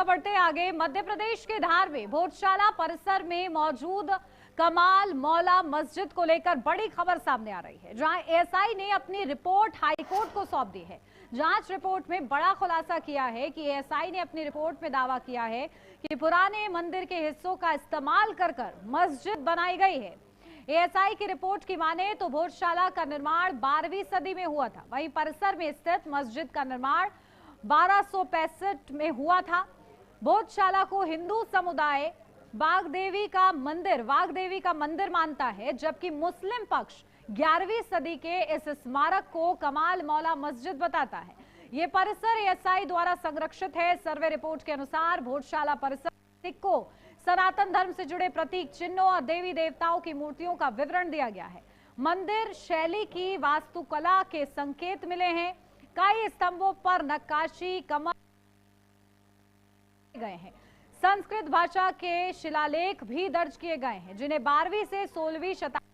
बढ़ते आगे, मध्य प्रदेश के धार में भोजशाला परिसर में मौजूद कमाल मौला मस्जिद को लेकर बड़ी खबर सामने आ रही है, जहां एएसआई ने अपनी रिपोर्ट हाईकोर्ट को सौंप दी है। जांच रिपोर्ट में बड़ा खुलासा किया है कि एएसआई ने अपनी रिपोर्ट में दावा किया है कि पुराने मंदिर के हिस्सों का इस्तेमाल कर मस्जिद बनाई गई है। एएसआई की रिपोर्ट की माने तो भोजशाला का निर्माण 12वीं सदी में हुआ था, वहीं परिसर में स्थित मस्जिद का निर्माण 1265 में हुआ था। भोजशाला को हिंदू समुदाय वाग्देवी का मंदिर मानता है, जबकि मुस्लिम पक्ष 11वीं सदी के इस स्मारक को कमाल मौला मस्जिद बताता है। ये परिसर एएसआई द्वारा संरक्षित है। सर्वे रिपोर्ट के अनुसार भोजशाला परिसर को सनातन धर्म से जुड़े प्रतीक चिन्हों और देवी देवताओं की मूर्तियों का विवरण दिया गया है। मंदिर शैली की वास्तुकला के संकेत मिले हैं। कई स्तंभों पर नक्काशी कमल गए हैं। संस्कृत भाषा के शिलालेख भी दर्ज किए गए हैं, जिन्हें 12वीं से 16वीं शताब्दी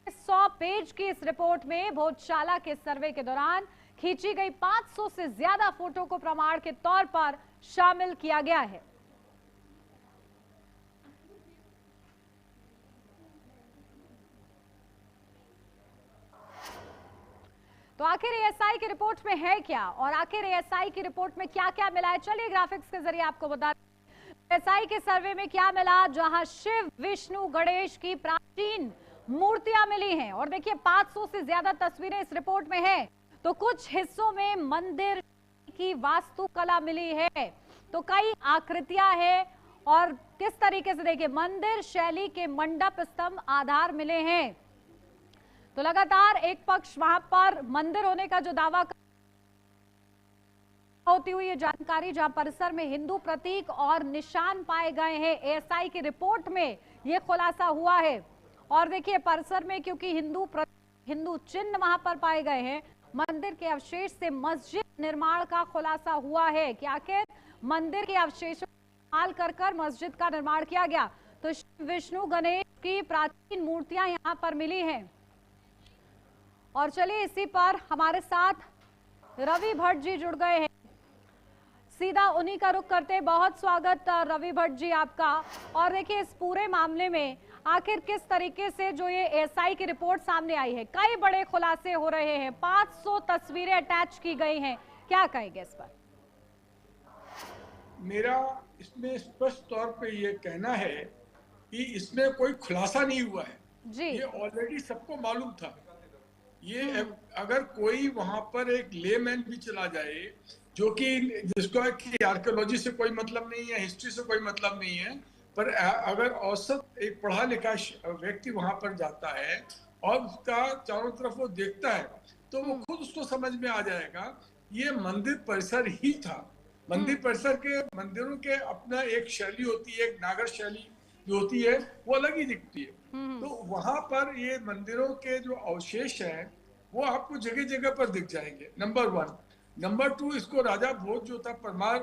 100 पेज की इस रिपोर्ट में भोजशाला के सर्वे के दौरान खींची गई 500 से ज्यादा फोटो को प्रमाण के तौर पर शामिल किया गया है। तो आखिर एएसआई की रिपोर्ट में है क्या और आखिर एएसआई की रिपोर्ट में क्या क्या मिला है, चलिए ग्राफिक्स के जरिए आपको बता दें। एएसआई के सर्वे में क्या मिला, जहां शिव विष्णु गणेश की प्राचीन मूर्तियां मिली हैं और देखिए 500 से ज्यादा तस्वीरें इस रिपोर्ट में है। तो कुछ हिस्सों में मंदिर की वास्तुकला मिली है, तो कई आकृतियां हैं और किस तरीके से देखिए मंदिर शैली के मंडप स्तंभ आधार मिले हैं। तो लगातार एक पक्ष वहां पर मंदिर होने का जो दावा होती हुई ये जानकारी, जहां परिसर में हिंदू प्रतीक और निशान पाए गए हैं। एएसआई की रिपोर्ट में यह खुलासा हुआ है और देखिए परिसर में क्योंकि हिंदू चिन्ह वहां पर पाए गए हैं, मंदिर के अवशेष से मस्जिद निर्माण का खुलासा हुआ है कि आखिर मंदिर के अवशेषों का इस्तेमाल कर मस्जिद का निर्माण किया गया। तो विष्णु गणेश की प्राचीन मूर्तियां यहां पर मिली हैं। और चलिए इसी पर हमारे साथ रवि भट्ट जी जुड़ गए हैं, सीधा उन्हीं का रुख करते हैं। बहुत स्वागत रवि भट्ट जी आपका। और देखिए इस पूरे मामले में आखिर किस तरीके से जो ये एएसआई की रिपोर्ट सामने आई है, कई बड़े खुलासे हो रहे हैं, 500 तस्वीरें अटैच की गई हैं, क्या कहेंगे इस पर? मेरा इसमें स्पष्ट तौर पे ये कहना है कि इसमें कोई खुलासा नहीं हुआ है जी। ये ऑलरेडी सबको मालूम था। ये अगर कोई वहां पर एक लेमैन भी चला जाए जो कि जिसको कि आर्कियोलॉजी से कोई मतलब नहीं है, हिस्ट्री से कोई मतलब नहीं है, पर अगर औसत एक पढ़ा लिखा व्यक्ति वहां पर जाता है और उसका चारों तरफ वो देखता है तो वो खुद उसको समझ में आ जाएगा ये मंदिर परिसर ही था। मंदिर परिसर के मंदिरों के अपना एक शैली होती है, एक नागर शैली जो होती है वो अलग ही दिखती है। तो वहां पर ये मंदिरों के जो अवशेष हैं वो आपको जगह जगह पर दिख जाएंगे, नंबर 1। नंबर 2, इसको राजा भोज जो था परमार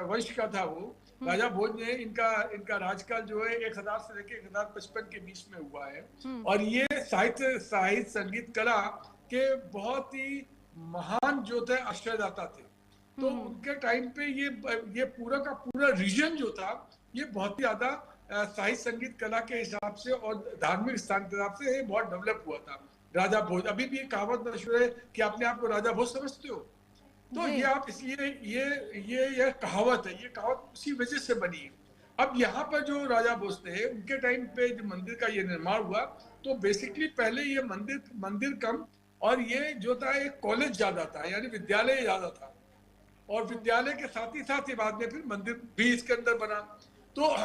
वंश का था, वो राजा भोज ने इनका राजकाल जो है 1000 से लेकर 1055 के बीच में हुआ है। और ये साहित्य संगीत कला के बहुत ही महान जो थे आश्रयदाता थे। तो उनके टाइम पे ये पूरा का पूरा रीजन जो था ये बहुत ही ज्यादा साहित्य संगीत कला के हिसाब से और धार्मिक स्थान के हिसाब से बहुत डेवलप हुआ था। राजा भोज, अभी भी कहावत मशहूर है कि अपने आप को राजा भोज समझते हो, तो ये आप इसलिए ये कहावत है, ये कहावत उसी वजह से बनी है। अब यहाँ पर जो राजा भोज थे उनके टाइम पे जो मंदिर का ये निर्माण हुआ, तो बेसिकली पहले ये मंदिर कम और ये जो था एक कॉलेज ज्यादा था, यानी विद्यालय ज्यादा था, और विद्यालय के साथ ही बाद में फिर मंदिर भी इसके अंदर बना। तो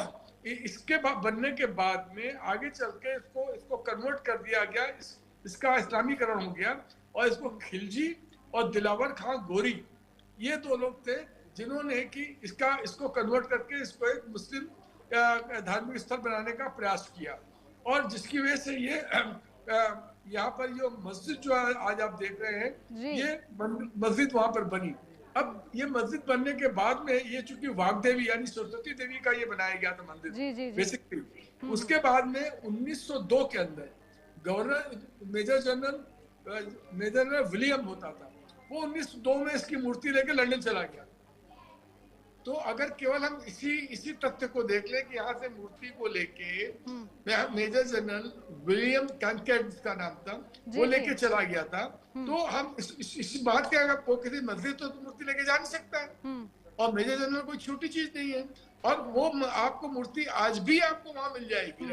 इसके बनने के बाद में आगे चल के इसको कन्वर्ट कर दिया गया, इसका इस्लामीकरण हो गया और इसको खिलजी और दिलावर खां गोरी ये 2 लोग थे जिन्होंने कि इसको कन्वर्ट करके इसको एक मुस्लिम धार्मिक स्थल बनाने का प्रयास किया। और जिसकी वजह से ये यहाँ पर जो मस्जिद जो आज आप देख रहे हैं ये मस्जिद वहां पर बनी। अब ये मस्जिद बनने के बाद में ये चूंकि वाग्देवी यानी सरस्वती देवी का ये बनाया गया था मंदिर बेसिकली। उसके बाद में 1902 के अंदर गवर्नर मेजर जनरल विलियम होता था, वो 1902 में इसकी मूर्ति लेके लंदन चला गया। तो अगर केवल हम इसी तथ्य को देख लें कि यहाँ से मूर्ति को लेके मेजर जनरल विलियम कैंकेट का नाम था, वो लेके चला गया था, तो हम इस बात के अगर कोई किसी मस्जिद तो मूर्ति लेके जा नहीं सकता है। और मेजर जनरल कोई छोटी चीज नहीं है, और वो आपको मूर्ति आज भी आपको वहां मिल जाएगी।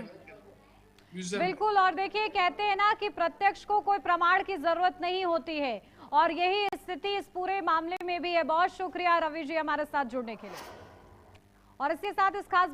बिल्कुल। और देखिए, कहते हैं ना कि प्रत्यक्ष को कोई प्रमाण की जरूरत नहीं होती है, और यही स्थिति इस पूरे मामले में भी है। बहुत शुक्रिया रवि जी हमारे साथ जुड़ने के लिए। और इसके साथ इस खास